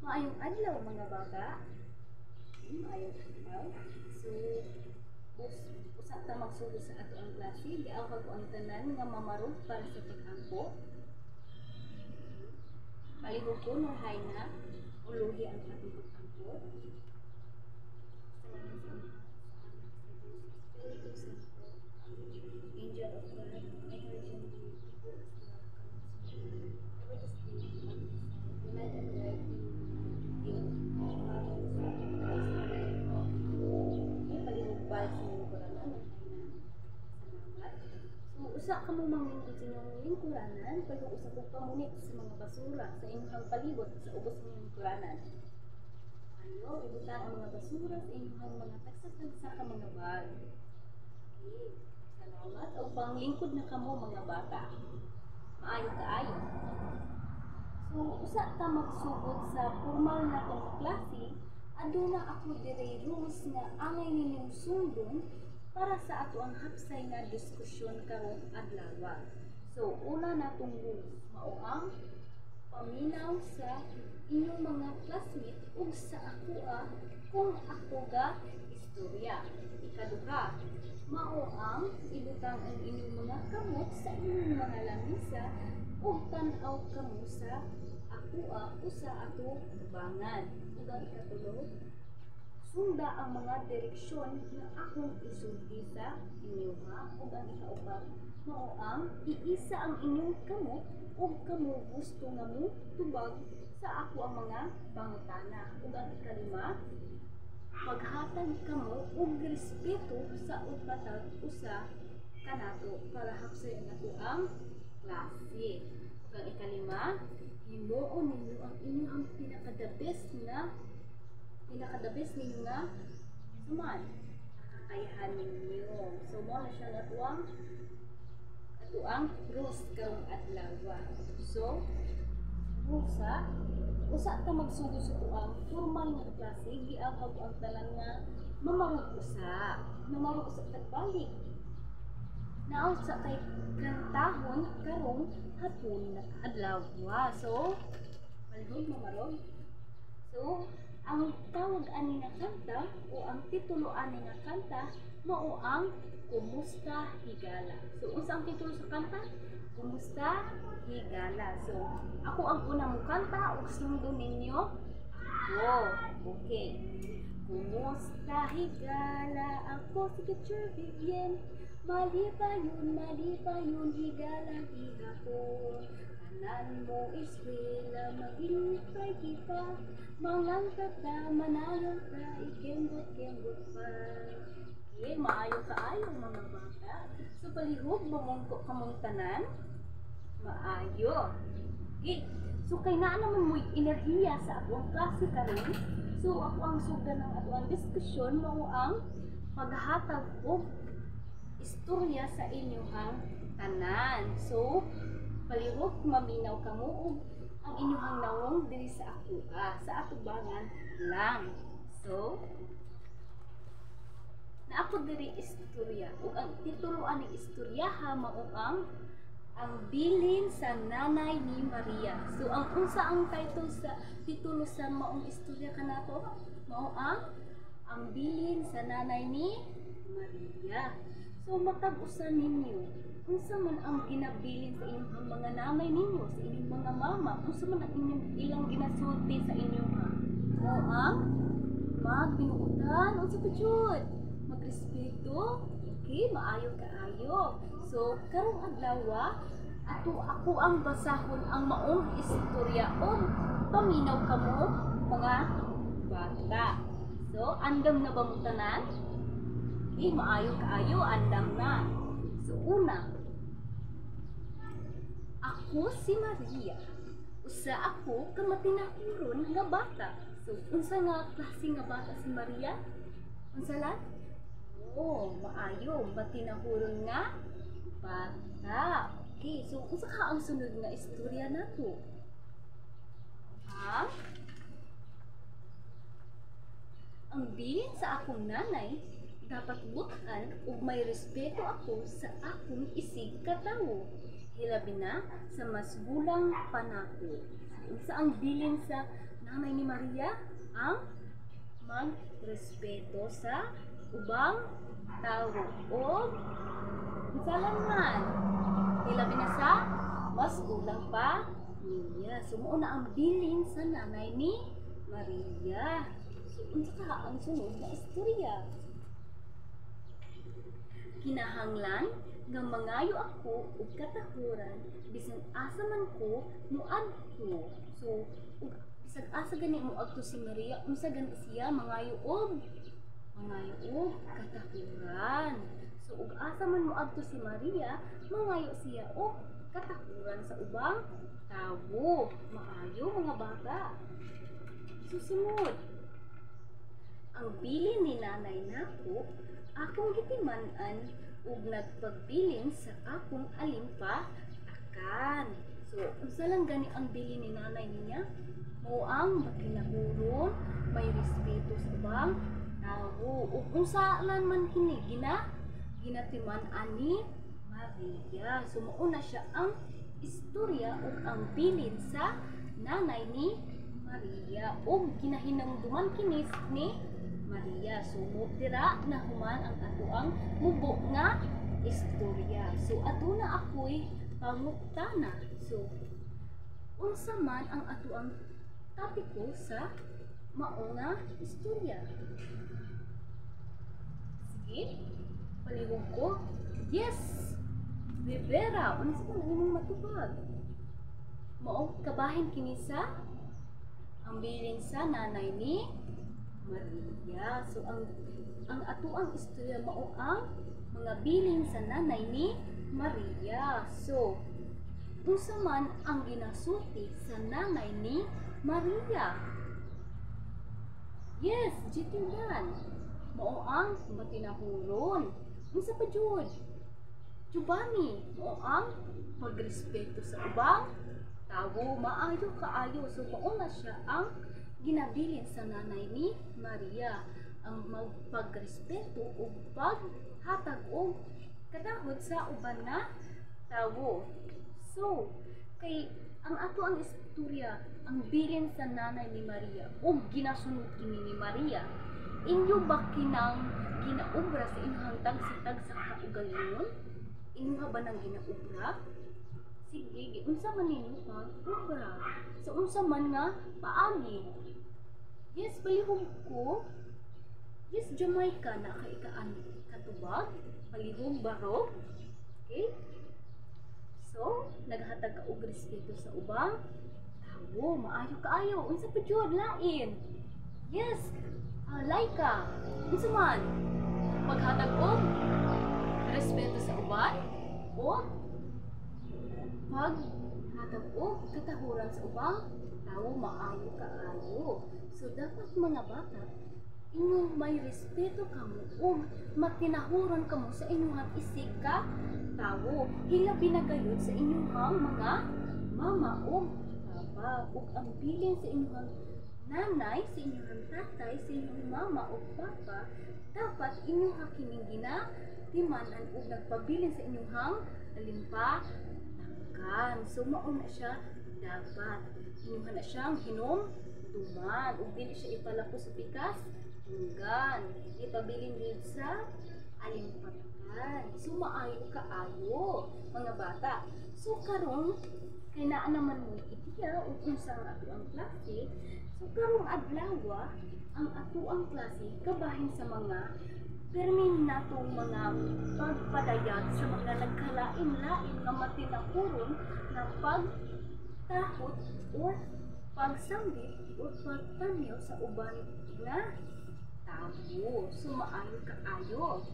Maayong adlaw mga bata. Maayong adlaw. So, usa ta magsugo sa ato ang klase. Giawag ko ang tanan nga mamarog para sa pag-angko. Palihog ko no hay na uluhi ang atong pag-angko. Angel of God, encouraging you people usa ka mo manglingkod sa inyong lingkuranan, pero usa ko pamunit sa mga basura sa inyong palibot sa ubos ng lingkuranan. Ayo, ibutang ang mga basura sa inyong mga tagsa-tagsa ka mga bag. Okay, salamat. O panglingkod na kamo mga bata. Maayo kaayo. So, usa ta magsugod sa formal na tong klase, aduna ako dire rules nga angay ninyong sundon para sa ato ang hapsay nga diskusyon karong adlaw. So, una natong rules mao ang paminaw sa inyong mga classmate ug sa ako kung ako ga istorya. Ikaduha, mao ang ibutang ang inyong mga kamot sa inyong mga lamisa ug tan-aw kamo sa ako o sa ato tubangan. Ug ang ikatulo, sunda ang mga direksyon na akong isulti sa inyo ug ang ikaupat, mao ang iisa ang inyong kamot ug kamo gusto nga mo tubag sa ako ang mga pangutana. Ug ang ikalima, paghatag kamo og respeto sa utatag usa kanato para hapsay nato ang klase. Ug ang ikalima, himuon ninyo ang inyong pinaka-the best ninyo nga suman kakayahan ninyo. So mo na siya ato ang rules karong adlaw. So usa ta magsugod sa tuang formal nga klase, giawag ang talan nga mamarog usa tagbalik. Naaw sa kay kantahon karong hapon na adlaw. So palihog mamarog. So ang tawag ani nga kanta o ang titulo ani nga kanta mao ang Kumusta Higala. So unsa ang titulo sa kanta? Kumusta Higala. So ako ang unang kanta ug sundon ninyo. Okay. Kumusta higala ako si Teacher Vivian. Mali pa yun higala higapon. Tanan mo eskwela maghintay kita. Mangangkat na manalo ka ikembot-kembot pa. Okay, maayo kaayo mga bata. So palihog bumungko kamong tanan. Maayo. Okay. So kay naa naman mo'y enerhiya sa akong klase karon. So ako ang sugdan ng atong diskusyon mao ang paghatag og istorya sa inyong tanan. So palihog maminaw kamo og ang inyong nawong diri sa ako sa atubangan lang. So na ako diri istorya ug ang titulo ani istoryaha mao ang bilin sa nanay ni Maria. So ang unsa ang title sa titulo sa maong istorya kanato mao ang bilin sa nanay ni Maria. So matag-usa ninyo unsa man ang ginabilin sa inyong mga nanay ninyo, sa inyong mga mama, unsa man ang ilang ginasulti sa inyo mao ang magbinuotan unsa pa jud magrespeto. Okay, maayo kaayo. So karong adlaw ako ang basahon ang maong istorya o paminaw kamo mga bata. So andam na ba mo tanan? Okay, maayo kaayo, andam na. So una, ako si Maria. Usa ako ka matinahuron nga bata. So unsa nga klase nga bata si Maria? Unsa lang? Maayo, matinahuron nga bata. Okay, so unsa ka ang sunod nga istorya nato? Ang bilin sa akong nanay, dapat butan ug may respeto ako sa akong isig katawo. Hilabi na sa mas gulang panako. Unsa ang bilin sa nanay ni Maria ang magrespeto sa ubang tao o unsalan man hilabi na sa mas ulang pa niya. Sumuo na ang bilin sa nanay ni Maria. So, unsa ka ang sunod na istorya? Kinahanglan nga mangayo ako og katahuran bisan asa man ko moadto. So, bisan asa gani moadto si Maria, unsa gani siya mangayo og katahuran. So, ug asa man moadto si Maria, mangayo siya og katahuran sa ubang tawo. Maayo mga bata. Susunod. Ang bilin ni nanay nako, akong gitiman-an ug nagpagbilin sa akong alimpatakan. So, unsa lang gani ang bilin ni nanay niya? Mao ang makinahuron, may respeto sa ubang tawo. Ug unsa lang man kini ginatiman-an ni Maria. So, mao na siya ang istorya ug ang bilin sa nanay ni Maria ug kinahinungduman kini ni Maria. So, dira na human ang atoang mubo nga istorya. So, aduna ako'y pangutana. So, unsa man ang atoang topiko sa mao nga istorya? Sige, palihog ko. Yes! Rivera, unsa man ang imong matubag? Mao kabahin kini sa ang bilin sa nanay ni Maria. So, ang atoang istorya mao ang mga bilin sa nanay ni Maria. So, unsa man ang ginasuti sa nanay ni Maria? Yes, Jitindan. Mao ang matinahuron. Unsa pa jud? Jubani, mao ang pagrespeto sa ubang tawo. Maayo kaayo. So, mao na siya ang ginabilin sa nanay ni Maria, ang magpagrespeto o paghatag o kadahod sa uban nga tawo. So, kay ang ato ang istorya, ang bilin sa nanay ni Maria o ginasunod kini ni Maria, inyo ba kinang ginaubra sa inyong tag sa kaugalingon? Inyo ba nang ginaubra? Sige, unsa man ninyo pag-ubra? So, unsa man nga paagi? Yes, palihog ko. Yes, Jamaica na kaikaan katubag. Palihog barog. Okay? So, naghatag ka og respeto sa ubang tawo. Maayo kaayo. Unsa pa jud lain? Yes, Laika. Unsa man? Maghatag og respeto sa uban o paghatag og katahuran sa ubang tawo. Maayo kaayo. So, dapat mga bata, inyong may respeto kamo o makinahuron kamo sa inyong isig ka tawo. Hilabi na gayud sa inyong mga mama o papa o ang bilin sa inyong nanay, sa inyong tatay, sa inyong mama o papa, dapat inyong kining ginatimanan o nagpabilin sa inyong alimpatakan. So, mao na siya dapat. Inyong na siyang hinumduman o dili siya ipalako sa pikas hanggan ipabilin din sa alimpatakan. So, maayo kaayo mga bata. So, karon kay naa naman mo ideya ug unsa ang ato ang klase. So, karong adlaw ang ato ang klase kabahin sa mga permin natong mga pagpadayag sa mga nagkalain-lain nga matinakuron na pagtahot o pagsambit o pagtanyaw sa uban nga tawo. So, maayo kaayo.